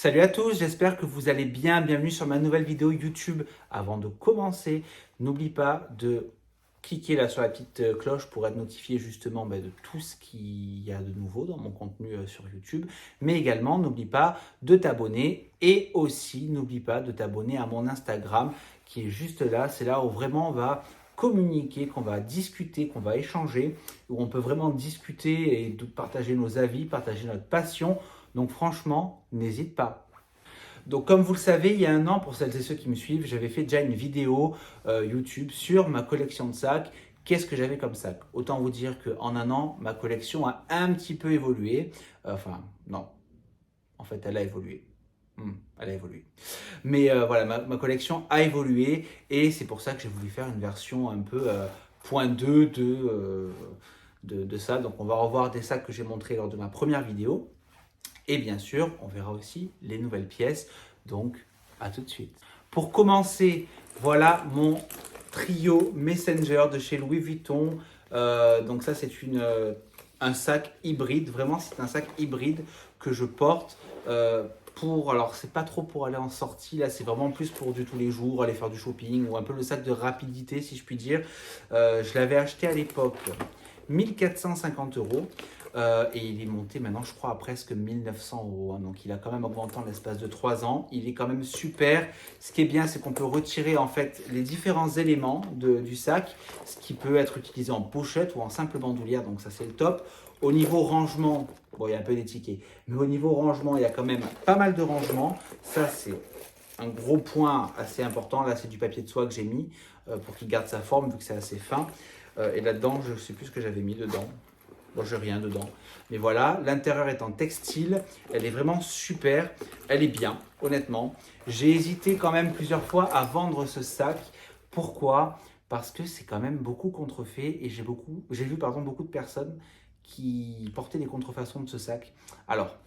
Salut à tous, j'espère que vous allez bien. Bienvenue sur ma nouvelle vidéo YouTube. Avant de commencer, n'oublie pas de cliquer là sur la petite cloche pour être notifié justement de tout ce qu'il y a de nouveau dans mon contenu sur YouTube. Mais également, n'oublie pas de t'abonner et aussi n'oublie pas de t'abonner à mon Instagram qui est juste là. C'est là où vraiment on va communiquer, qu'on va discuter, qu'on va échanger, où on peut vraiment discuter et partager nos avis, partager notre passion. Donc franchement, n'hésite pas. Donc comme vous le savez, il y a un an, pour celles et ceux qui me suivent, j'avais fait déjà une vidéo YouTube sur ma collection de sacs. Qu'est-ce que j'avais comme sac? Autant vous dire qu'en un an, ma collection a un petit peu évolué. Enfin, non, en fait, elle a évolué. Elle a évolué. Mais voilà, ma collection a évolué et c'est pour ça que j'ai voulu faire une version un peu point 2 de ça. Donc on va revoir des sacs que j'ai montrés lors de ma première vidéo. Et bien sûr, on verra aussi les nouvelles pièces. Donc, à tout de suite. Pour commencer, voilà mon trio Messenger de chez Louis Vuitton. Donc ça, c'est un sac hybride. Vraiment, c'est un sac hybride que je porte alors c'est pas trop pour aller en sortie, là c'est vraiment plus pour du tous les jours, aller faire du shopping ou un peu le sac de rapidité si je puis dire. Je l'avais acheté à l'époque 1450 euros. Et il est monté maintenant, je crois, à presque 1900 euros. Hein. Donc, il a quand même augmenté en l'espace de 3 ans. Il est quand même super. Ce qui est bien, c'est qu'on peut retirer en fait les différents éléments du sac, ce qui peut être utilisé en pochette ou en simple bandoulière. Donc, ça, c'est le top. Au niveau rangement, bon, il y a un peu des tickets, mais au niveau rangement, il y a quand même pas mal de rangement. Ça, c'est un gros point assez important. Là, c'est du papier de soie que j'ai mis pour qu'il garde sa forme, vu que c'est assez fin. Et là-dedans, je ne sais plus ce que j'avais mis dedans. Bon, je n'ai rien dedans. Mais voilà, l'intérieur est en textile. Elle est vraiment super. Elle est bien, honnêtement. J'ai hésité quand même plusieurs fois à vendre ce sac. Pourquoi? Parce que c'est quand même beaucoup contrefait et j'ai vu beaucoup de personnes qui portaient des contrefaçons de ce sac. Alors,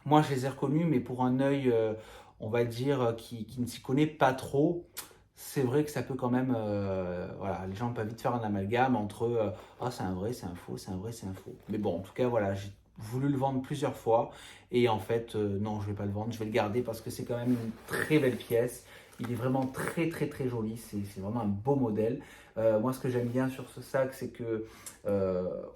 moi je les ai reconnus, mais pour un œil, on va dire, qui ne s'y connaît pas trop, c'est vrai que ça peut quand même, voilà, les gens peuvent vite faire un amalgame entre ah c'est un vrai, c'est un faux, c'est un vrai, c'est un faux. Mais bon, en tout cas, voilà, j'ai voulu le vendre plusieurs fois et en fait, non, je vais pas le vendre, je vais le garder parce que c'est quand même une très belle pièce. Il est vraiment très très très joli, c'est vraiment un beau modèle. Moi, ce que j'aime bien sur ce sac, c'est que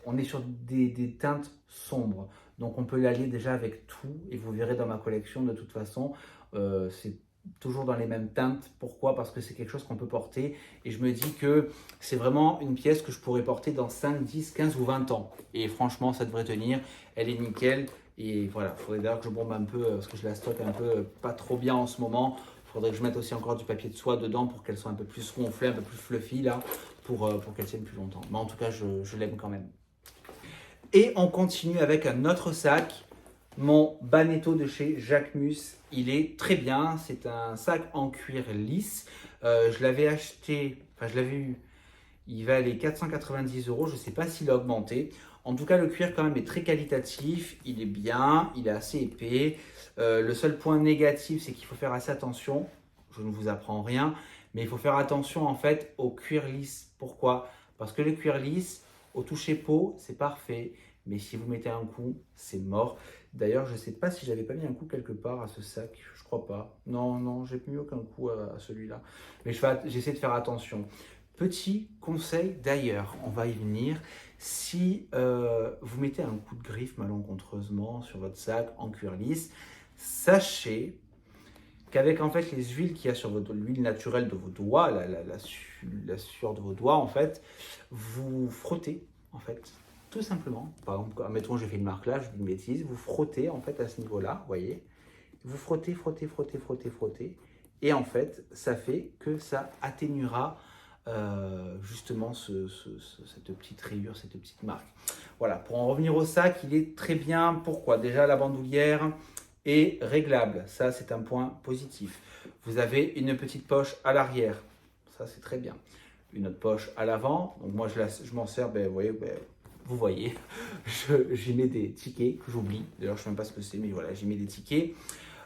on est sur des teintes sombres. Donc, on peut l'allier déjà avec tout et vous verrez dans ma collection de toute façon, c'est toujours dans les mêmes teintes. Pourquoi? Parce que c'est quelque chose qu'on peut porter et je me dis que c'est vraiment une pièce que je pourrais porter dans 5, 10, 15 ou 20 ans. Et franchement, ça devrait tenir. Elle est nickel. Et voilà, il faudrait d'ailleurs que je bombe un peu parce que je la stocke un peu pas trop bien en ce moment. Il faudrait que je mette aussi encore du papier de soie dedans pour qu'elle soit un peu plus gonflée, un peu plus fluffy là, pour qu'elle tienne plus longtemps. Mais en tout cas, je l'aime quand même. Et on continue avec un autre sac, mon Banetto de chez Jacquemus. Il est très bien, c'est un sac en cuir lisse. Je l'avais acheté, enfin je l'avais eu, il valait 490 euros. Je ne sais pas s'il a augmenté. En tout cas, le cuir quand même est très qualitatif, il est bien, il est assez épais. Le seul point négatif, c'est qu'il faut faire assez attention. Je ne vous apprends rien, mais il faut faire attention en fait au cuir lisse. Pourquoi? Parce que le cuir lisse, au toucher peau, c'est parfait. Mais si vous mettez un coup, c'est mort. D'ailleurs, je ne sais pas si j'avais pas mis un coup quelque part à ce sac. Je crois pas. Non, non, j'ai mis aucun coup à celui-là. Mais j'essaie de faire attention. Petit conseil d'ailleurs, on va y venir. Si vous mettez un coup de griffe malencontreusement sur votre sac en cuir lisse, sachez qu'avec en fait les huiles qu'il y a sur l'huile naturelle de vos doigts, la sueur de vos doigts en fait, vous frottez en fait, tout simplement. Par exemple, admettons j'ai fait une marque là, je dis une bêtise, vous frottez en fait à ce niveau-là, vous voyez, vous frottez, frottez, frottez, frottez, frottez, et en fait ça fait que ça atténuera justement cette petite rayure, cette petite marque. Voilà, pour en revenir au sac, il est très bien. Pourquoi? Déjà la bandoulière est réglable, ça c'est un point positif. Vous avez une petite poche à l'arrière, ça c'est très bien. Une autre poche à l'avant, donc moi je m'en sers, vous voyez, j'y mets des tickets que j'oublie, d'ailleurs je ne sais même pas ce que c'est, mais voilà, j'y mets des tickets.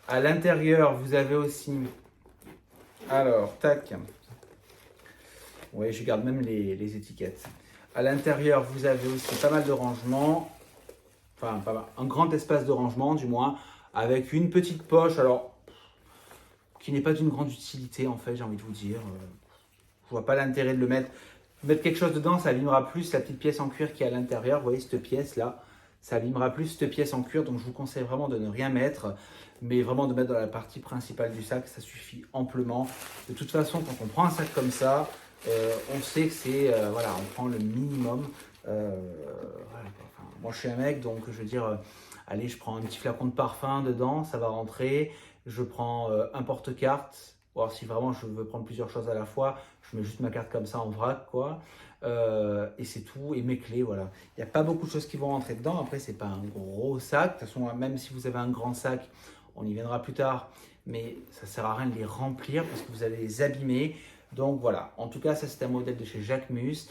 À l'intérieur, vous avez aussi, alors, tac, oui, je garde même les étiquettes. À l'intérieur, vous avez aussi pas mal de rangements, enfin, un grand espace de rangement du moins, avec une petite poche, alors qui n'est pas d'une grande utilité en fait, j'ai envie de vous dire. Je vois pas l'intérêt de le mettre. Mettre quelque chose dedans, ça abîmera plus la petite pièce en cuir qui est à l'intérieur. Vous voyez cette pièce là, ça abîmera plus cette pièce en cuir. Donc je vous conseille vraiment de ne rien mettre, mais vraiment de mettre dans la partie principale du sac, ça suffit amplement. De toute façon, quand on prend un sac comme ça, on sait que c'est, voilà, on prend le minimum. Voilà. Enfin, moi je suis un mec, donc je veux dire, allez, je prends un petit flacon de parfum dedans, ça va rentrer. Je prends un porte-carte. Ou alors si vraiment je veux prendre plusieurs choses à la fois, je mets juste ma carte comme ça en vrac, quoi. Et c'est tout. Et mes clés, voilà. Il n'y a pas beaucoup de choses qui vont rentrer dedans. Après, c'est pas un gros sac. De toute façon, même si vous avez un grand sac, on y viendra plus tard. Mais ça sert à rien de les remplir parce que vous allez les abîmer. Donc voilà. En tout cas, ça c'est un modèle de chez Jacquemus.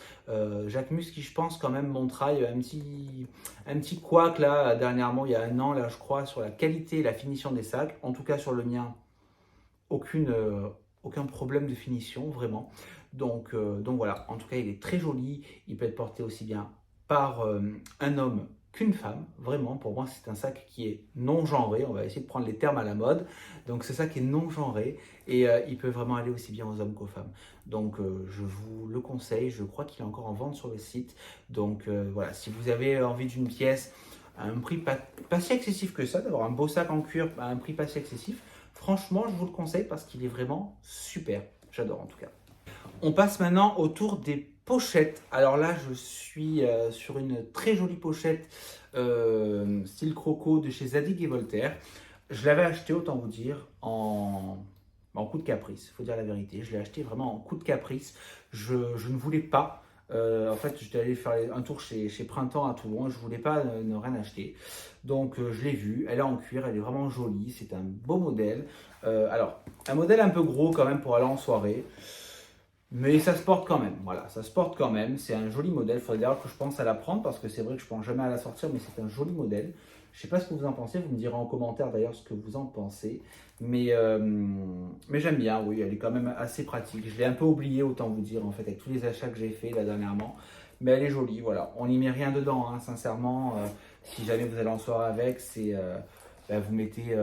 Jacquemus qui, je pense, quand même montra un petit couac là dernièrement, il y a un an là, je crois, sur la qualité et la finition des sacs. En tout cas, sur le mien. Aucun problème de finition, vraiment. Donc voilà, en tout cas, il est très joli. Il peut être porté aussi bien par un homme qu'une femme. Vraiment, pour moi, c'est un sac qui est non genré. On va essayer de prendre les termes à la mode. Donc, ce sac est non genré et il peut vraiment aller aussi bien aux hommes qu'aux femmes. Donc, je vous le conseille. Je crois qu'il est encore en vente sur le site. Donc, voilà, si vous avez envie d'une pièce à un prix pas si excessif que ça, d'avoir un beau sac en cuir à un prix pas si excessif, franchement, je vous le conseille parce qu'il est vraiment super. J'adore en tout cas. On passe maintenant au tour des pochettes. Alors là, je suis sur une très jolie pochette style croco de chez Zadig et Voltaire. Je l'avais acheté, autant vous dire, en coup de caprice. Il faut dire la vérité. Je l'ai acheté vraiment en coup de caprice. Je ne voulais pas. En fait, j'étais allé faire un tour chez Printemps à Toulon. Je ne voulais pas ne rien acheter. Donc, je l'ai vue. Elle est en cuir. Elle est vraiment jolie. C'est un beau modèle. Alors, un modèle un peu gros quand même pour aller en soirée. Mais ça se porte quand même. Voilà, ça se porte quand même. C'est un joli modèle. Il faudrait d'ailleurs que je pense à la prendre parce que c'est vrai que je ne pense jamais à la sortir. Mais c'est un joli modèle. Je ne sais pas ce que vous en pensez. Vous me direz en commentaire d'ailleurs ce que vous en pensez. Mais j'aime bien, oui, elle est quand même assez pratique. Je l'ai un peu oublié, autant vous dire, en fait, avec tous les achats que j'ai fait là dernièrement. Mais elle est jolie, voilà. On n'y met rien dedans, hein, sincèrement. Si jamais vous allez en soirée avec, c'est vous mettez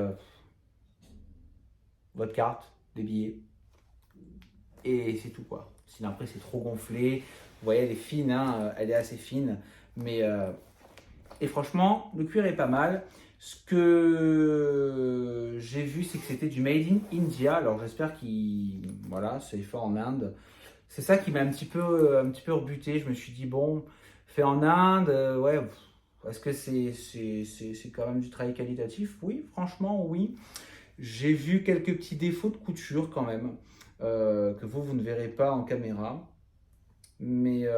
votre carte, des billets, et c'est tout, quoi. Sinon, après, c'est trop gonflé. Vous voyez, elle est fine, hein, elle est assez fine. Mais, et franchement, le cuir est pas mal. Ce que j'ai vu, c'est que c'était du Made in India. Alors j'espère qu'il, voilà, c'est fait en Inde. C'est ça qui m'a un petit peu rebuté. Je me suis dit, bon, fait en Inde, ouais, est-ce que c'est quand même du travail qualitatif? Oui, franchement, oui. J'ai vu quelques petits défauts de couture quand même, que vous ne verrez pas en caméra. Mais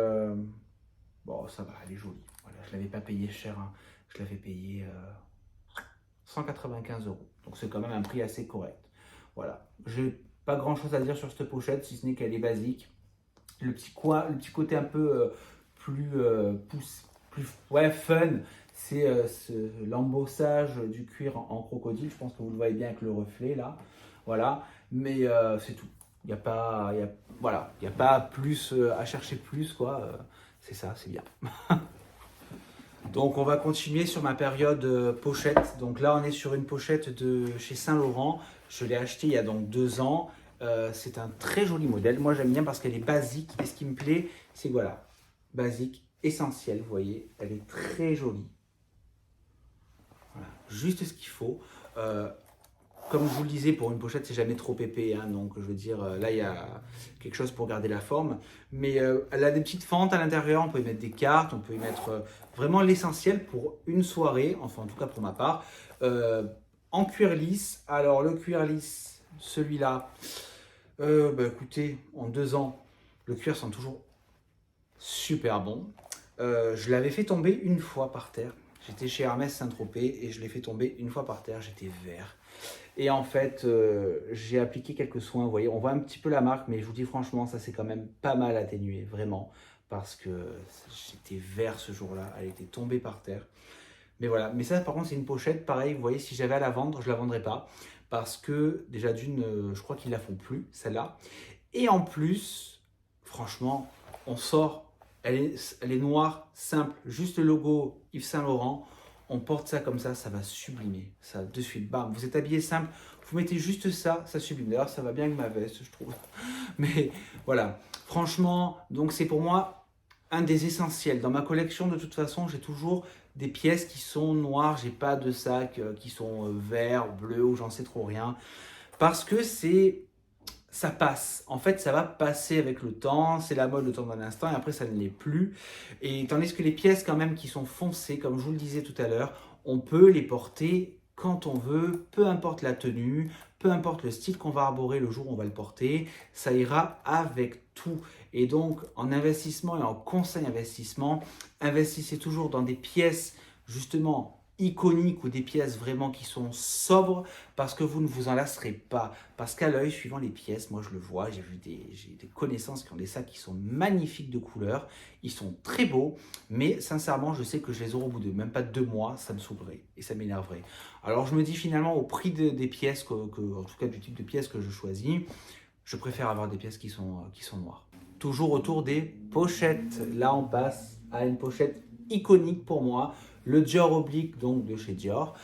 bon, ça va, elle est jolie. Voilà, je ne l'avais pas payé cher, hein. Je l'avais payé 195 euros. Donc c'est quand même un prix assez correct. Voilà. J'ai pas grand chose à dire sur cette pochette, si ce n'est qu'elle est basique. Le petit côté un peu plus ouais, fun, c'est l'embossage du cuir en crocodile. Je pense que vous le voyez bien avec le reflet là. Voilà. Mais c'est tout. Il n'y a pas, voilà, il y a pas plus à chercher plus, quoi. C'est ça, c'est bien. Donc on va continuer sur ma période pochette. Donc là on est sur une pochette de chez Saint-Laurent. Je l'ai acheté il y a donc 2 ans. C'est un très joli modèle. Moi j'aime bien parce qu'elle est basique. Et ce qui me plaît, c'est que voilà, basique, essentielle, vous voyez. Elle est très jolie. Voilà, juste ce qu'il faut. Comme je vous le disais, pour une pochette, c'est jamais trop épais, hein, donc je veux dire, là, il y a quelque chose pour garder la forme. Mais elle a des petites fentes à l'intérieur, on peut y mettre des cartes, on peut y mettre vraiment l'essentiel pour une soirée, enfin en tout cas pour ma part. En cuir lisse, alors le cuir lisse, celui-là, écoutez, en 2 ans, le cuir sent toujours super bon. Je l'avais fait tomber une fois par terre. J'étais chez Hermès Saint-Tropez et je l'ai fait tomber une fois par terre, j'étais vert. Et en fait, j'ai appliqué quelques soins, vous voyez, on voit un petit peu la marque, mais je vous dis franchement, ça s'est quand même pas mal atténué, vraiment, parce que j'étais vert ce jour-là, elle était tombée par terre. Mais voilà, mais ça par contre c'est une pochette, pareil, vous voyez, si j'avais à la vendre, je la vendrais pas, parce que déjà d'une, je crois qu'ils la font plus, celle-là. Et en plus, franchement, on sort, elle est noire, simple, juste le logo Yves Saint Laurent. on porte ça comme ça va sublimer. Ça, de suite, bam, vous êtes habillé simple, vous mettez juste ça, ça sublime. D'ailleurs, ça va bien avec ma veste, je trouve. Mais voilà, franchement, donc c'est pour moi un des essentiels. Dans ma collection, de toute façon, j'ai toujours des pièces qui sont noires. J'ai pas de sacs qui sont verts, bleus ou j'en sais trop rien. Parce que ça passe. En fait, ça va passer avec le temps. C'est la mode le temps d'un instant et après, ça ne l'est plus. Et tandis que les pièces quand même qui sont foncées, comme je vous le disais tout à l'heure, on peut les porter quand on veut, peu importe la tenue, peu importe le style qu'on va arborer le jour où on va le porter, ça ira avec tout. Et donc, en investissement et en conseil investissement, investissez toujours dans des pièces justement iconiques ou des pièces vraiment qui sont sobres parce que vous ne vous en lasserez pas. Parce qu'à l'œil, suivant les pièces, moi je le vois, j'ai des connaissances qui ont des sacs qui sont magnifiques de couleurs, ils sont très beaux, mais sincèrement, je sais que je les aurai au bout de même pas 2 mois, ça me saoulerait et ça m'énerverait. Alors je me dis finalement au prix des pièces, en tout cas du type de pièces que je choisis, je préfère avoir des pièces qui sont noires. Toujours autour des pochettes. Là, on passe à une pochette iconique pour moi, le Dior Oblique donc de chez Dior.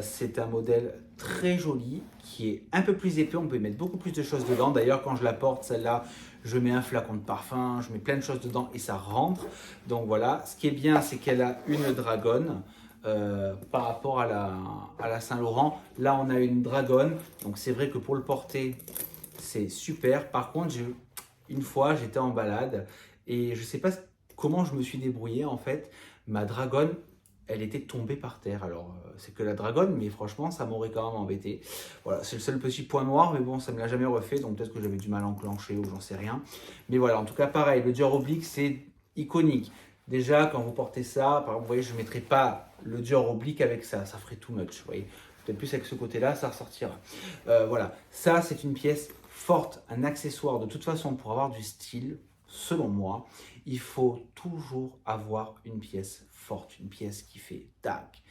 C'est un modèle très joli qui est un peu plus épais. On peut y mettre beaucoup plus de choses dedans. D'ailleurs, quand je la porte, celle-là, je mets un flacon de parfum, je mets plein de choses dedans et ça rentre. Donc voilà, ce qui est bien, c'est qu'elle a une dragonne. Par rapport à la Saint-Laurent, là on a une dragonne, donc c'est vrai que pour le porter c'est super. Par contre, une fois j'étais en balade et je ne sais pas comment je me suis débrouillé en fait. Ma dragonne, elle était tombée par terre. Alors c'est que la dragonne, mais franchement ça m'aurait quand même embêté. Voilà, c'est le seul petit point noir, mais bon, ça ne me l'a jamais refait, donc peut-être que j'avais du mal à enclencher ou j'en sais rien. Mais voilà, en tout cas pareil, le Dior Oblique c'est iconique. Déjà, quand vous portez ça, par exemple, vous voyez, je ne mettrai pas le Dior Oblique avec ça ferait too much, vous voyez. Peut-être plus avec ce côté-là, ça ressortira. Voilà, ça c'est une pièce forte, un accessoire. De toute façon, pour avoir du style, selon moi, il faut toujours avoir une pièce forte, une pièce qui fait tac.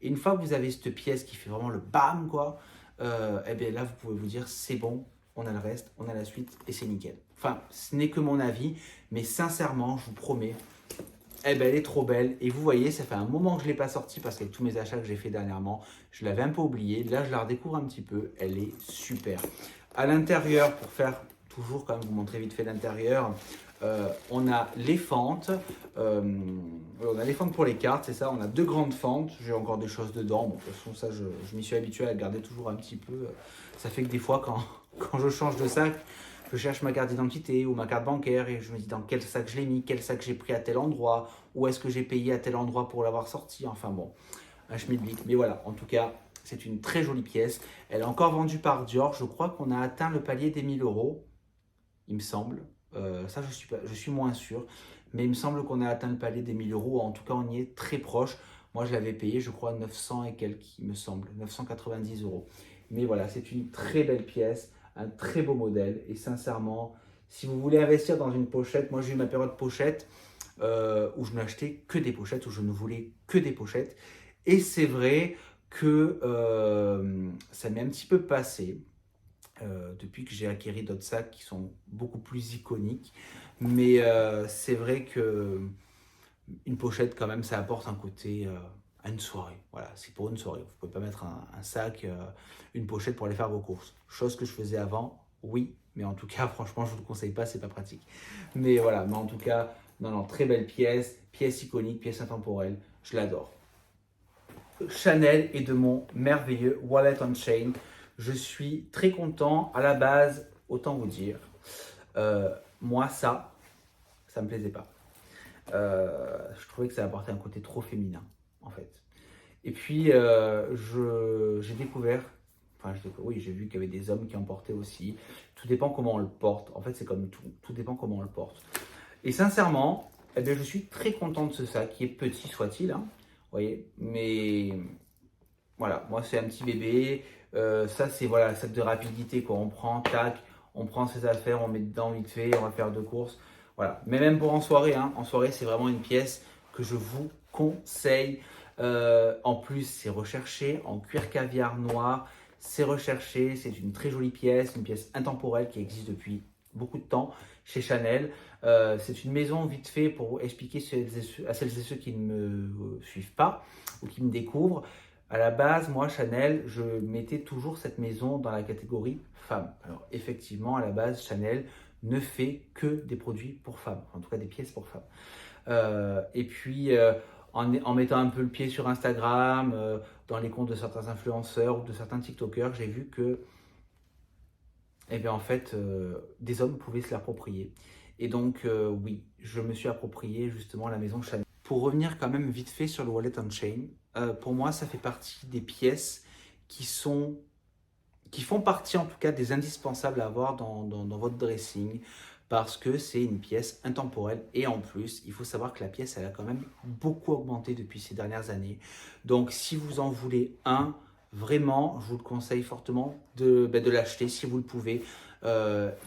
Et une fois que vous avez cette pièce qui fait vraiment le bam, quoi, et bien là, vous pouvez vous dire, c'est bon, on a le reste, on a la suite et c'est nickel. Enfin, ce n'est que mon avis, mais sincèrement, je vous promets, eh ben, elle est trop belle. Et vous voyez, ça fait un moment que je ne l'ai pas sortie parce qu'avec tous mes achats que j'ai fait dernièrement, je l'avais un peu oubliée. Là, je la redécouvre un petit peu. Elle est super. À l'intérieur, pour faire toujours quand même vous montrer vite fait l'intérieur, on a les fentes. On a les fentes pour les cartes, c'est ça. On a 2 grandes fentes. J'ai encore des choses dedans. Bon, de toute façon, ça, je m'y suis habitué à garder toujours un petit peu. Ça fait que des fois, quand je change de sac, je cherche ma carte d'identité ou ma carte bancaire et je me dis dans quel sac je l'ai mis, quel sac j'ai pris à tel endroit, où est-ce que j'ai payé à tel endroit pour l'avoir sorti. Enfin bon, un schmilblick. Mais voilà, en tout cas, c'est une très jolie pièce. Elle est encore vendue par Dior. Je crois qu'on a atteint le palier des 1000 euros, il me semble. Ça, je suis moins sûr. Mais il me semble qu'on a atteint le palier des 1000 euros. En tout cas, on y est très proche. Moi, je l'avais payé, je crois, 900 et quelques, il me semble. 990 euros. Mais voilà, c'est une très belle pièce, un très beau modèle. Et sincèrement, si vous voulez investir dans une pochette, moi j'ai eu ma période pochette où je n'achetais que des pochettes, où je ne voulais que des pochettes. Et c'est vrai que ça m'est un petit peu passé depuis que j'ai acquis d'autres sacs qui sont beaucoup plus iconiques. Mais c'est vrai que une pochette, quand même, ça apporte un côté à une soirée. Voilà, c'est pour une soirée. Vous ne pouvez pas mettre un sac, une pochette pour aller faire vos courses. Chose que je faisais avant, oui, mais en tout cas, franchement, je ne vous le conseille pas, c'est pas pratique. Mais voilà, mais en tout cas, non, très belle pièce, pièce iconique, pièce intemporelle, je l'adore. Chanel et de mon merveilleux Wallet on Chain. Je suis très content. À la base, autant vous dire, moi, ça me plaisait pas. Je trouvais que ça apportait un côté trop féminin, en fait. Et puis, j'ai découvert, oui, j'ai vu qu'il y avait des hommes qui en portaient aussi. Tout dépend comment on le porte. En fait, c'est comme tout. Tout dépend comment on le porte. Et sincèrement, eh bien, je suis très content de ce sac, qui est petit soit-il, hein, vous voyez. Mais voilà, moi, c'est un petit bébé. Ça, c'est voilà, le sac de rapidité, quoi. On prend, tac, on prend ses affaires, on met dedans vite fait, on va faire 2 courses. Voilà, mais même pour en soirée, hein. En soirée, c'est vraiment une pièce que je vous conseille. En plus, c'est recherché en cuir caviar noir. C'est recherché, c'est une très jolie pièce, une pièce intemporelle qui existe depuis beaucoup de temps chez Chanel. C'est une maison, vite fait, pour expliquer à celles et ceux qui ne me suivent pas ou qui me découvrent. À la base, moi, Chanel, je mettais toujours cette maison dans la catégorie femmes. Alors, effectivement, à la base, Chanel ne fait que des produits pour femmes, en tout cas des pièces pour femmes. Et puis, en mettant un peu le pied sur Instagram, dans les comptes de certains influenceurs ou de certains TikTokers, j'ai vu que, eh bien, en fait, des hommes pouvaient se l'approprier. Et donc, oui, je me suis approprié justement la maison Chanel. Pour revenir quand même vite fait sur le Wallet on Chain, pour moi, ça fait partie des pièces qui font partie en tout cas des indispensables à avoir dans votre dressing, parce que c'est une pièce intemporelle et en plus, il faut savoir que la pièce, elle a quand même beaucoup augmenté depuis ces dernières années. Donc, si vous en voulez un, vraiment, je vous le conseille fortement de l'acheter si vous le pouvez.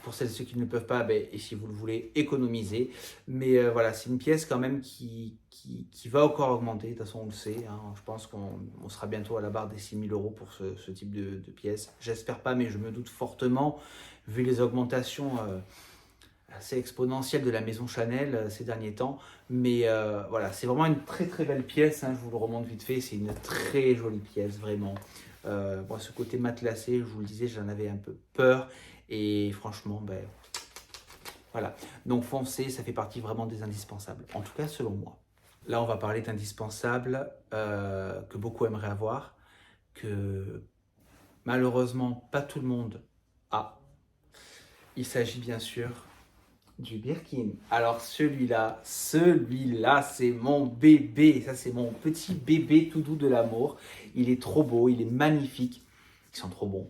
Pour celles et ceux qui ne le peuvent pas, et si vous le voulez, économiser. Mais voilà, c'est une pièce quand même qui va encore augmenter. De toute façon, on le sait. Hein. Je pense qu'on sera bientôt à la barre des 6 000 euros pour ce type de pièce. J'espère pas, mais je me doute fortement, vu les augmentations assez exponentielles de la maison Chanel ces derniers temps. Mais voilà, c'est vraiment une très très belle pièce. Hein. Je vous le remonte vite fait. C'est une très jolie pièce, vraiment. Bon, ce côté matelassé, je vous le disais, j'en avais un peu peur. Et franchement, voilà. Donc foncez, ça fait partie vraiment des indispensables. En tout cas, selon moi. Là, on va parler d'indispensables que beaucoup aimeraient avoir, que malheureusement, pas tout le monde a. Il s'agit bien sûr du Birkin. Alors celui-là, c'est mon bébé. Ça, c'est mon petit bébé tout doux de l'amour. Il est trop beau, il est magnifique. Ils sont trop bons.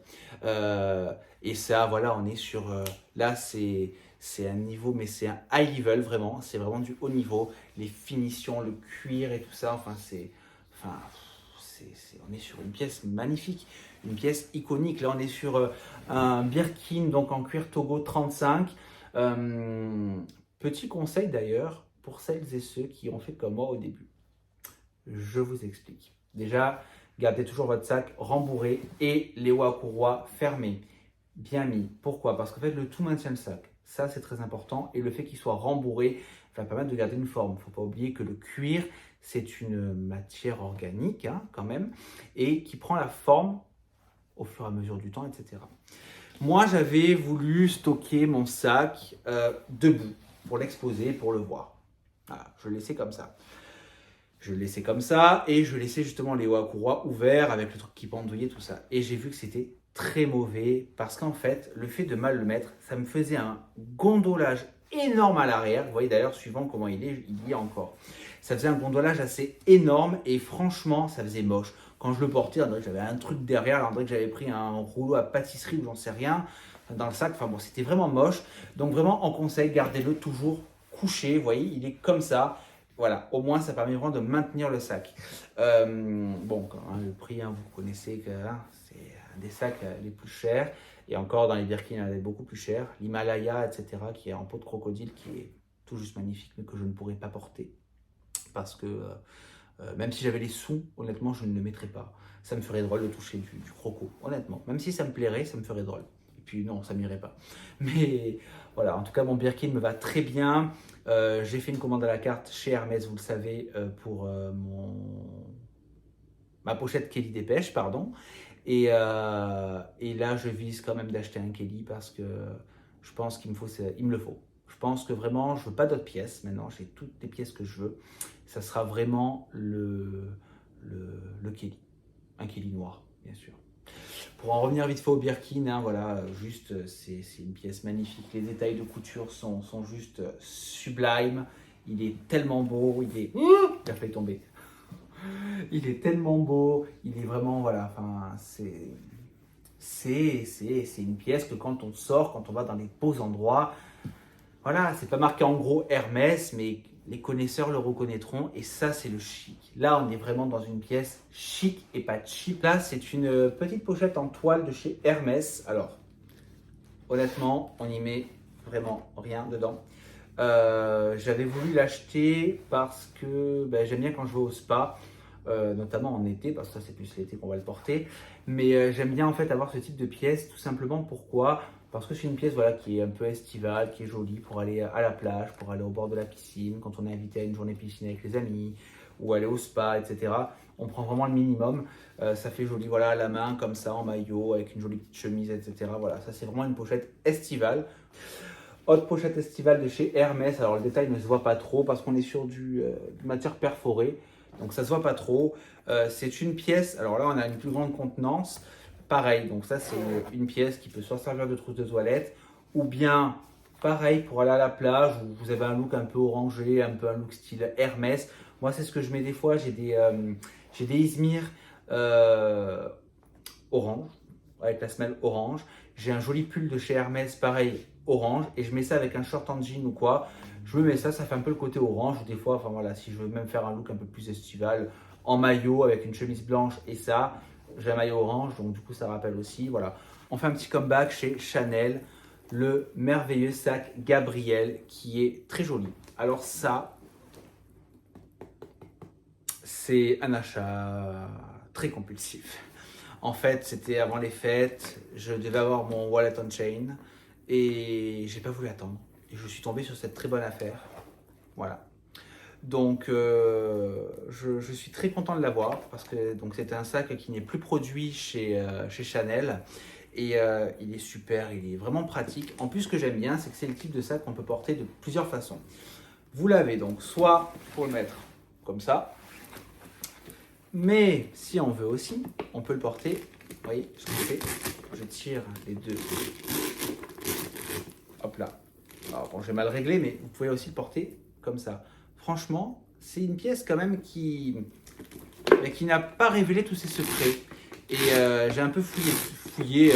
Et ça, voilà, on est sur... là, c'est un niveau, mais c'est un high level, vraiment. C'est vraiment du haut niveau. Les finitions, le cuir et tout ça, on est sur une pièce magnifique, une pièce iconique. Là, on est sur un Birkin, donc en cuir Togo 35. Petit conseil d'ailleurs, pour celles et ceux qui ont fait comme moi au début. Je vous explique. Déjà, gardez toujours votre sac rembourré et les hauts à courroie fermés, bien mis. Pourquoi? Parce qu'en fait, le tout maintient le sac. Ça, c'est très important. Et le fait qu'il soit rembourré va permettre de garder une forme. Il ne faut pas oublier que le cuir, c'est une matière organique, hein, quand même, et qui prend la forme au fur et à mesure du temps, etc. Moi, j'avais voulu stocker mon sac debout pour l'exposer, pour le voir. Voilà, je le laissais comme ça. Je le laissais comme ça et je laissais justement les hauts à courroie ouverts avec le truc qui pendouillait, tout ça. Et j'ai vu que c'était très mauvais parce qu'en fait, le fait de mal le mettre, ça me faisait un gondolage énorme à l'arrière. Vous voyez d'ailleurs, suivant comment il y est encore. Ça faisait un gondolage assez énorme et franchement, ça faisait moche. Quand je le portais, on dirait que j'avais un truc derrière, on dirait que j'avais pris un rouleau à pâtisserie ou j'en sais rien dans le sac. Enfin bon, c'était vraiment moche. Donc vraiment, en conseil, gardez-le toujours couché. Vous voyez, il est comme ça. Voilà, au moins ça permet vraiment de maintenir le sac. Bon, le prix, hein, vous connaissez que c'est un des sacs les plus chers. Et encore dans les Birkin, il y en a des beaucoup plus chers. L'Himalaya, etc., qui est en peau de crocodile, qui est tout juste magnifique, mais que je ne pourrais pas porter. Parce que même si j'avais les sous, honnêtement, je ne le mettrais pas. Ça me ferait drôle de toucher du croco, honnêtement. Même si ça me plairait, ça me ferait drôle. Et puis non, ça m'irait pas. Mais voilà, en tout cas, mon Birkin me va très bien. J'ai fait une commande à la carte chez Hermès, vous le savez, pour ma pochette Kelly Dépêche, pardon. Et là, je vise quand même d'acheter un Kelly parce que je pense qu'il me le faut. Je pense que vraiment, je ne veux pas d'autres pièces. Maintenant, j'ai toutes les pièces que je veux. Ça sera vraiment le Kelly. Un Kelly noir, bien sûr. Pour en revenir vite fait au Birkin, hein, voilà, juste, c'est une pièce magnifique. Les détails de couture sont juste sublimes. Il est tellement beau. Il a failli tomber. Il est tellement beau. Il est vraiment, voilà, c'est une pièce que quand on sort, quand on va dans des beaux endroits, voilà, c'est pas marqué en gros Hermès, mais les connaisseurs le reconnaîtront et ça, c'est le chic. Là, on est vraiment dans une pièce chic et pas cheap. Là, c'est une petite pochette en toile de chez Hermès. Alors, honnêtement, on n'y met vraiment rien dedans. J'avais voulu l'acheter parce que j'aime bien quand je vais au spa, notamment en été, parce que ça, c'est plus l'été qu'on va le porter. Mais j'aime bien en fait avoir ce type de pièce, tout simplement pourquoi? parce que c'est une pièce voilà, qui est un peu estivale, qui est jolie pour aller à la plage, pour aller au bord de la piscine, quand on est invité à une journée piscine avec les amis, ou aller au spa, etc. On prend vraiment le minimum. Ça fait joli, voilà, à la main, comme ça, en maillot, avec une jolie petite chemise, etc. Voilà, ça c'est vraiment une pochette estivale. Autre pochette estivale de chez Hermès. Alors le détail ne se voit pas trop parce qu'on est sur du matière perforée. Donc ça se voit pas trop. C'est une pièce, alors là on a une plus grande contenance. Pareil, donc ça c'est une pièce qui peut soit servir de trousse de toilette ou bien pareil pour aller à la plage où vous avez un look un peu orangé, un peu un look style Hermès. Moi c'est ce que je mets des fois, j'ai des Izmir orange, avec la semelle orange. J'ai un joli pull de chez Hermès, pareil, orange, et je mets ça avec un short en jean ou quoi. Je me mets ça, ça fait un peu le côté orange, ou des fois, enfin voilà, si je veux même faire un look un peu plus estival, en maillot, avec une chemise blanche et ça, j'ai un maillot orange, donc du coup ça rappelle aussi, voilà. On fait un petit comeback chez Chanel, le merveilleux sac Gabrielle, qui est très joli. Alors ça, c'est un achat très compulsif. En fait, c'était avant les fêtes, je devais avoir mon wallet on chain et j'ai pas voulu attendre. Et je suis tombé sur cette très bonne affaire. Voilà. Donc, je suis très content de l'avoir parce que c'est un sac qui n'est plus produit chez Chanel et il est super, il est vraiment pratique. En plus, ce que j'aime bien, c'est que c'est le type de sac qu'on peut porter de plusieurs façons. Vous l'avez donc soit pour le mettre comme ça, mais si on veut aussi, on peut le porter. Vous voyez ce que je fais? Je tire les deux. Hop là. Alors bon, j'ai mal réglé, mais vous pouvez aussi le porter comme ça. Franchement, c'est une pièce quand même qui n'a pas révélé tous ses secrets. Et j'ai un peu fouillé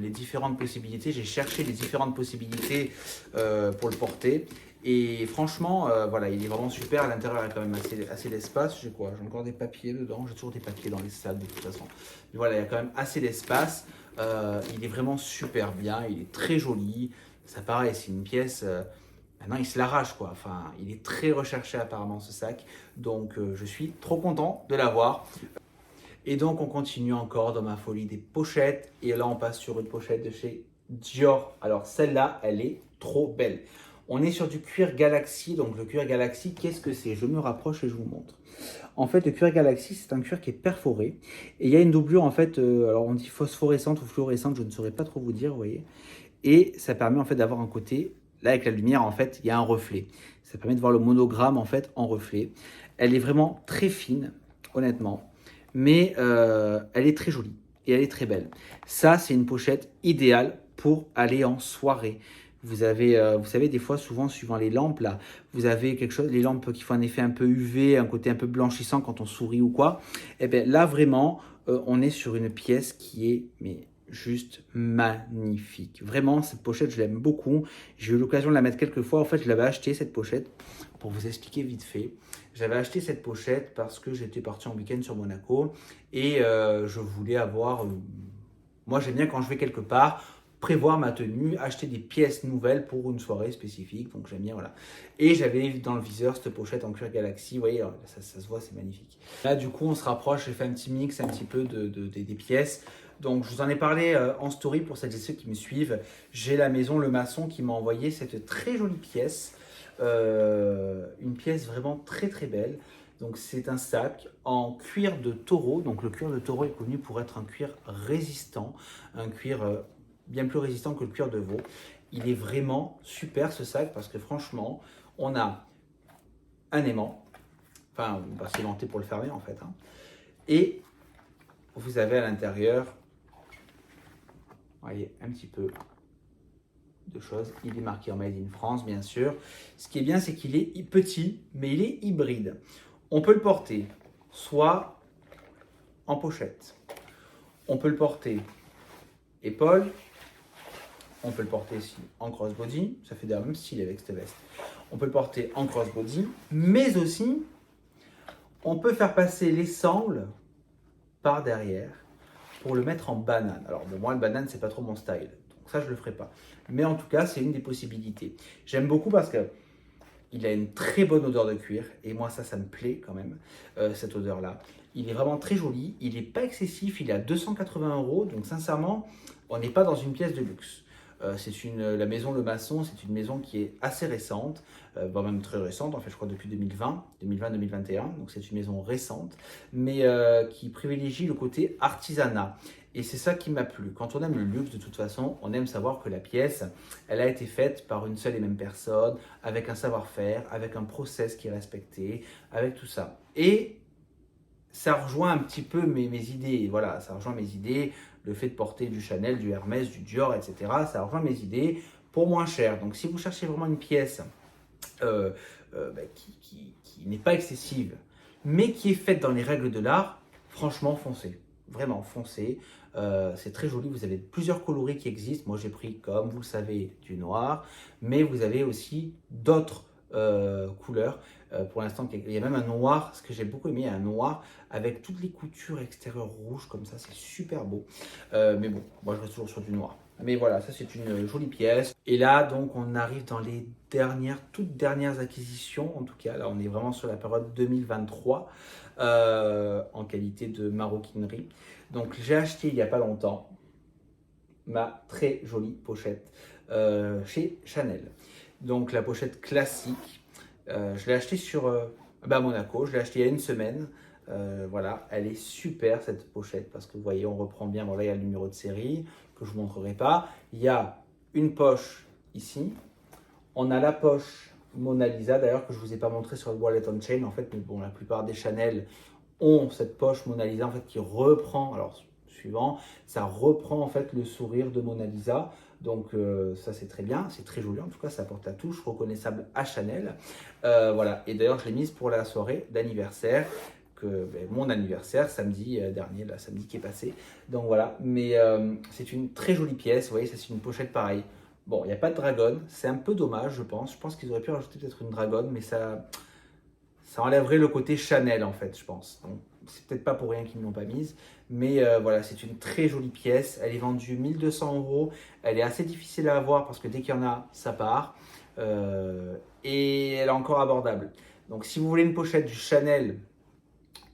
les différentes possibilités. J'ai cherché les différentes possibilités pour le porter. Et franchement, voilà, il est vraiment super. À l'intérieur, il y a quand même assez d'espace. J'ai quoi? J'ai encore des papiers dedans. J'ai toujours des papiers dans les sacs de toute façon. Mais voilà, il y a quand même assez d'espace. Il est vraiment super bien. Il est très joli. Ça pareil, c'est une pièce. Maintenant, il se l'arrache quoi. Enfin, il est très recherché apparemment ce sac. Donc, je suis trop content de l'avoir. Et donc, on continue encore dans ma folie des pochettes. Et là, on passe sur une pochette de chez Dior. Alors, celle-là, elle est trop belle. On est sur du cuir Galaxy. Donc, le cuir Galaxy, qu'est-ce que c'est? Je me rapproche et je vous montre. En fait, le cuir Galaxy, c'est un cuir qui est perforé. Et il y a une doublure, en fait, alors on dit phosphorescente ou fluorescente, je ne saurais pas trop vous dire, vous voyez. Et ça permet, en fait, d'avoir un côté, là, avec la lumière, en fait, il y a un reflet. Ça permet de voir le monogramme, en fait, en reflet. Elle est vraiment très fine, honnêtement. Mais elle est très jolie et elle est très belle. Ça, c'est une pochette idéale pour aller en soirée. Vous avez, vous savez, des fois, souvent, suivant les lampes, là, vous avez quelque chose, les lampes qui font un effet un peu UV, un côté un peu blanchissant quand on sourit ou quoi. Et bien là, vraiment, on est sur une pièce qui est mais, juste magnifique. Vraiment, cette pochette, je l'aime beaucoup. J'ai eu l'occasion de la mettre quelques fois. En fait, je l'avais acheté, cette pochette, pour vous expliquer vite fait. J'avais acheté cette pochette parce que j'étais parti en week-end sur Monaco et je voulais avoir... moi, j'aime bien quand je vais quelque part, prévoir ma tenue, acheter des pièces nouvelles pour une soirée spécifique. Donc, j'aime bien, voilà. Et j'avais dans le viseur cette pochette en cuir Galaxy. Vous voyez, ça se voit, c'est magnifique. Là, du coup, on se rapproche. J'ai fait un petit mix, un petit peu des pièces. Donc, je vous en ai parlé en story pour celles et ceux qui me suivent. J'ai la maison Le Maçon qui m'a envoyé cette très jolie pièce. Une pièce vraiment très très belle. Donc c'est un sac en cuir de taureau. Donc le cuir de taureau est connu pour être un cuir résistant, un cuir bien plus résistant que le cuir de veau. Il est vraiment super ce sac parce que franchement, on a un aimant, enfin on va s'aimanter pour le fermer en fait, hein. Et vous avez à l'intérieur, voyez un petit peu de choses. Il est marqué en Made in France, bien sûr. Ce qui est bien, c'est qu'il est petit, mais il est hybride. On peut le porter soit en pochette, on peut le porter épaule, on peut le porter ici en crossbody, ça fait d'ailleurs même style avec cette veste. On peut le porter en crossbody, mais aussi, on peut faire passer les sangles par derrière pour le mettre en banane. Alors, bon, moi, le banane, c'est pas trop mon style. Donc ça, je le ferai pas. Mais en tout cas, c'est une des possibilités. J'aime beaucoup parce que il a une très bonne odeur de cuir. Et moi, ça me plaît quand même, cette odeur-là. Il est vraiment très joli. Il n'est pas excessif. Il est à 280 €. Donc, sincèrement, on n'est pas dans une pièce de luxe. La maison Le Maçon, c'est une maison qui est assez récente, même très récente, en fait je crois depuis 2020-2021, donc c'est une maison récente, mais qui privilégie le côté artisanat. Et c'est ça qui m'a plu. Quand on aime le luxe, de toute façon, on aime savoir que la pièce, elle a été faite par une seule et même personne, avec un savoir-faire, avec un process qui est respecté, avec tout ça. Et ça rejoint un petit peu mes idées. Voilà, ça rejoint mes idées. Le fait de porter du Chanel, du Hermès, du Dior, etc. Ça rejoint mes idées pour moins cher. Donc si vous cherchez vraiment une pièce qui n'est pas excessive, mais qui est faite dans les règles de l'art, franchement, foncez. Vraiment, foncez. C'est très joli. Vous avez plusieurs coloris qui existent. Moi, j'ai pris, comme vous le savez, du noir, mais vous avez aussi d'autres couleurs. Pour l'instant, il y a même un noir, ce que j'ai beaucoup aimé, un noir avec toutes les coutures extérieures rouges comme ça, c'est super beau. Mais bon, moi je reste toujours sur du noir. Mais voilà, ça c'est une jolie pièce. Et là, donc, on arrive dans les toutes dernières acquisitions. En tout cas, là, on est vraiment sur la période 2023 en qualité de maroquinerie. Donc, j'ai acheté il n'y a pas longtemps ma très jolie pochette chez Chanel. Donc, la pochette classique. Je l'ai acheté à Monaco. Je l'ai acheté il y a une semaine. Voilà, elle est super cette pochette parce que vous voyez, on reprend bien. Voilà, il y a le numéro de série que je ne vous montrerai pas. Il y a une poche ici. On a la poche Mona Lisa d'ailleurs que je ne vous ai pas montré sur le Wallet on Chain. En fait, mais bon, la plupart des Chanel ont cette poche Mona Lisa en fait qui reprend. Alors, suivant, ça reprend en fait le sourire de Mona Lisa. Donc ça c'est très bien, c'est très joli en tout cas, ça apporte la touche reconnaissable à Chanel. Voilà, et d'ailleurs je l'ai mise pour la soirée d'anniversaire, mon anniversaire samedi dernier, là, samedi qui est passé. Donc voilà, mais c'est une très jolie pièce, vous voyez, ça c'est une pochette pareille. Bon, il n'y a pas de dragonne, c'est un peu dommage je pense. Je pense qu'ils auraient pu rajouter peut-être une dragonne, mais ça enlèverait le côté Chanel en fait, je pense. Donc, c'est peut-être pas pour rien qu'ils ne l'ont pas mise. Mais voilà, c'est une très jolie pièce. Elle est vendue 1200 €. Elle est assez difficile à avoir parce que dès qu'il y en a, ça part. Et elle est encore abordable. Donc si vous voulez une pochette du Chanel,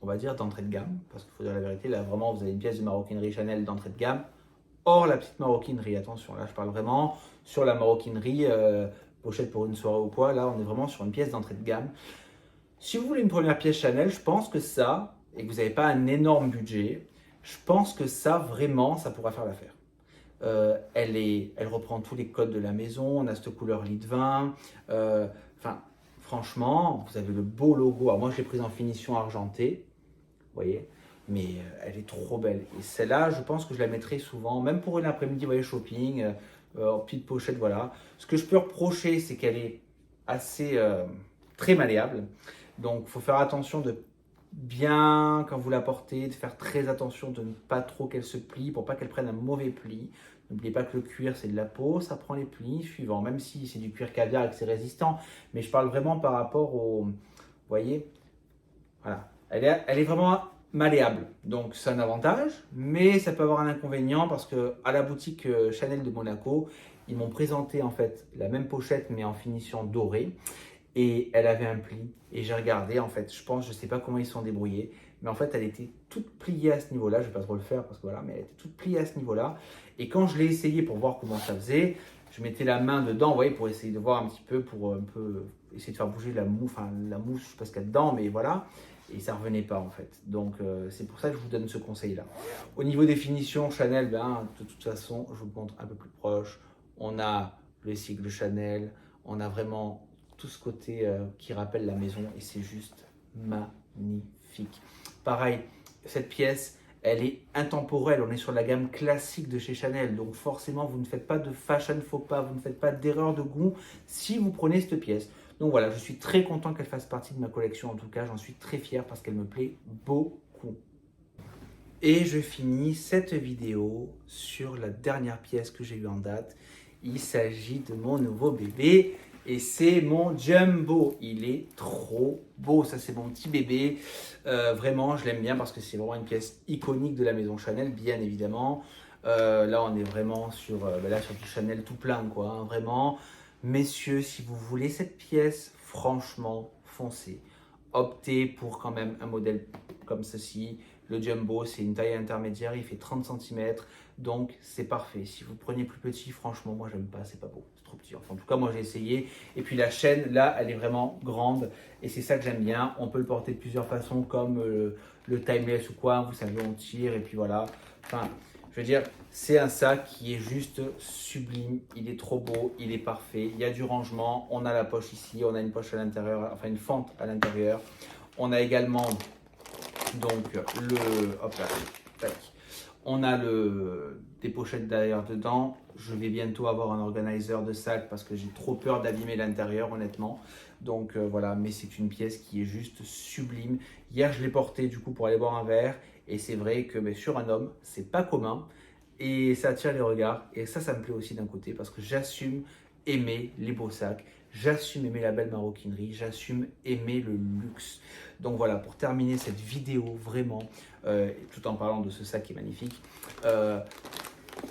on va dire d'entrée de gamme, parce qu'il faut dire la vérité, là vraiment vous avez une pièce de maroquinerie Chanel d'entrée de gamme, hors la petite maroquinerie, attention, là je parle vraiment sur la maroquinerie, pochette pour une soirée ou quoi, là on est vraiment sur une pièce d'entrée de gamme. Si vous voulez une première pièce Chanel, je pense que ça, et que vous n'avez pas un énorme budget, je pense que ça, vraiment, ça pourra faire l'affaire. Elle reprend tous les codes de la maison, on a cette couleur lit de vin. Franchement, vous avez le beau logo. Alors moi, je l'ai prise en finition argentée, vous voyez, mais elle est trop belle. Et celle-là, je pense que je la mettrai souvent, même pour une après-midi, vous voyez, shopping, en petite pochette, voilà. Ce que je peux reprocher, c'est qu'elle est assez très malléable. Donc, il faut faire attention de bien, quand vous la portez, de faire très attention de ne pas trop qu'elle se plie pour pas qu'elle prenne un mauvais pli. N'oubliez pas que le cuir, c'est de la peau, ça prend les plis suivants, même si c'est du cuir caviar et que c'est résistant. Mais je parle vraiment par rapport au... Vous voyez, voilà. Elle est vraiment malléable. Donc, c'est un avantage, mais ça peut avoir un inconvénient parce que à la boutique Chanel de Monaco, ils m'ont présenté en fait la même pochette, mais en finition dorée. Et elle avait un pli. Et j'ai regardé, en fait, je sais pas comment ils se sont débrouillés, mais en fait, elle était toute pliée à ce niveau-là. Je vais pas trop le faire parce que voilà, mais elle était toute pliée à ce niveau-là. Et quand je l'ai essayé pour voir comment ça faisait, je mettais la main dedans, vous voyez, pour essayer de voir un petit peu, pour un peu essayer de faire bouger la mousse, je sais pas ce qu'il y a dedans, mais voilà. Et ça revenait pas en fait. Donc c'est pour ça que je vous donne ce conseil-là. Au niveau des finitions, Chanel, de toute façon, je vous montre un peu plus proche. On a le cycle Chanel, on a vraiment tout ce côté qui rappelle la maison et c'est juste magnifique. Pareil, cette pièce, elle est intemporelle. On est sur la gamme classique de chez Chanel. Donc forcément, vous ne faites pas de fashion faux pas, vous ne faites pas d'erreur de goût si vous prenez cette pièce. Donc voilà, je suis très content qu'elle fasse partie de ma collection. En tout cas, j'en suis très fier parce qu'elle me plaît beaucoup. Et je finis cette vidéo sur la dernière pièce que j'ai eue en date. Il s'agit de mon nouveau bébé. Et c'est mon Jumbo. Il est trop beau. Ça, c'est mon petit bébé. Vraiment, je l'aime bien parce que c'est vraiment une pièce iconique de la maison Chanel, bien évidemment. Là, on est vraiment sur du Chanel tout plein, quoi. Hein, vraiment. Messieurs, si vous voulez cette pièce, franchement, foncez. Optez pour quand même un modèle comme ceci. Le Jumbo, c'est une taille intermédiaire. Il fait 30 cm. Donc c'est parfait. Si vous prenez plus petit, franchement, moi j'aime pas, c'est pas beau, c'est trop petit. Enfin, en tout cas, moi j'ai essayé. Et puis la chaîne, là, elle est vraiment grande et c'est ça que j'aime bien. On peut le porter de plusieurs façons, comme le timeless ou quoi. Vous savez, on tire et puis voilà. Enfin, je veux dire, c'est un sac qui est juste sublime. Il est trop beau, il est parfait. Il y a du rangement. On a la poche ici, on a une poche à l'intérieur, enfin une fente à l'intérieur. On a également donc hop là, tac. On a des pochettes derrière dedans. Je vais bientôt avoir un organizer de sac parce que j'ai trop peur d'abîmer l'intérieur, honnêtement. Donc voilà, mais c'est une pièce qui est juste sublime. Hier, je l'ai portée du coup pour aller boire un verre. Et c'est vrai que sur un homme, c'est pas commun. Et ça attire les regards. Et ça me plaît aussi d'un côté parce que j'assume aimer les beaux sacs. J'assume aimer la belle maroquinerie. J'assume aimer le luxe. Donc voilà, pour terminer cette vidéo, vraiment, tout en parlant de ce sac qui est magnifique,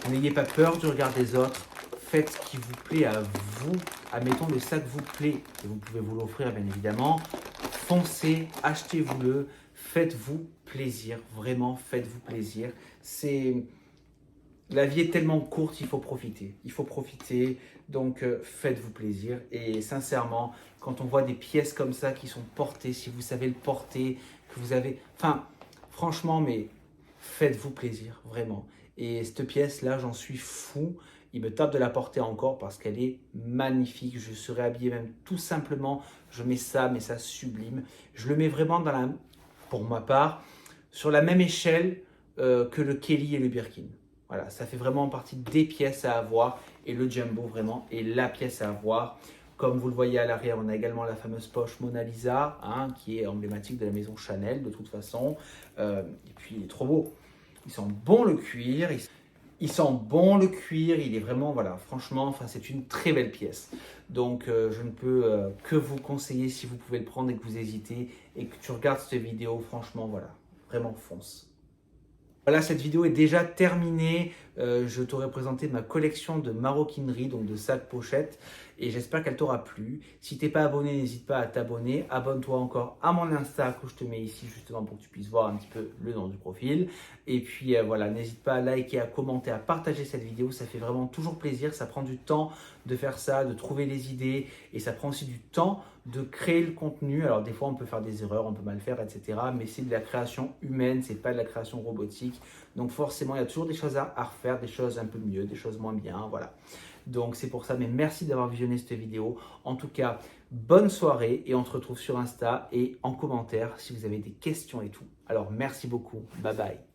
n'ayez pas peur du regard des autres. Faites ce qui vous plaît à vous. Admettons, le sac vous plaît et vous pouvez vous l'offrir, bien évidemment. Foncez, achetez-vous-le. Faites-vous plaisir. Vraiment, faites-vous plaisir. La vie est tellement courte, il faut profiter. Il faut profiter, donc faites-vous plaisir. Et sincèrement, quand on voit des pièces comme ça qui sont portées, si vous savez le porter, que vous avez... Enfin, franchement, mais faites-vous plaisir, vraiment. Et cette pièce-là, j'en suis fou. Il me tape de la porter encore parce qu'elle est magnifique. Je serais habillé même tout simplement. Je mets ça, mais ça sublime. Je le mets vraiment pour ma part, sur la même échelle que le Kelly et le Birkin. Voilà, ça fait vraiment partie des pièces à avoir et le Jumbo vraiment est la pièce à avoir. Comme vous le voyez à l'arrière, on a également la fameuse poche Mona Lisa qui est emblématique de la maison Chanel de toute façon. Et puis il est trop beau. Il sent bon le cuir. Il sent bon le cuir. Il est vraiment, voilà, franchement, enfin, c'est une très belle pièce. Donc je ne peux que vous conseiller si vous pouvez le prendre et que vous hésitez et que tu regardes cette vidéo, franchement, voilà, vraiment fonce. Voilà, cette vidéo est déjà terminée. Je t'aurai présenté ma collection de maroquinerie, donc de sacs pochettes, et j'espère qu'elle t'aura plu. Si tu n'es pas abonné, n'hésite pas à t'abonner. Abonne-toi encore à mon Insta que je te mets ici justement pour que tu puisses voir un petit peu le nom du profil. Et puis voilà, n'hésite pas à liker, à commenter, à partager cette vidéo. Ça fait vraiment toujours plaisir. Ça prend du temps de faire ça, de trouver les idées, et ça prend aussi du temps de créer le contenu. Alors des fois on peut faire des erreurs, on peut mal faire, etc. Mais c'est de la création humaine, c'est pas de la création robotique. Donc forcément il y a toujours des choses à refaire, des choses un peu mieux, des choses moins bien, voilà. Donc c'est pour ça, mais merci d'avoir visionné cette vidéo. En tout cas, bonne soirée et on se retrouve sur Insta et en commentaire si vous avez des questions et tout. Alors merci beaucoup, bye bye.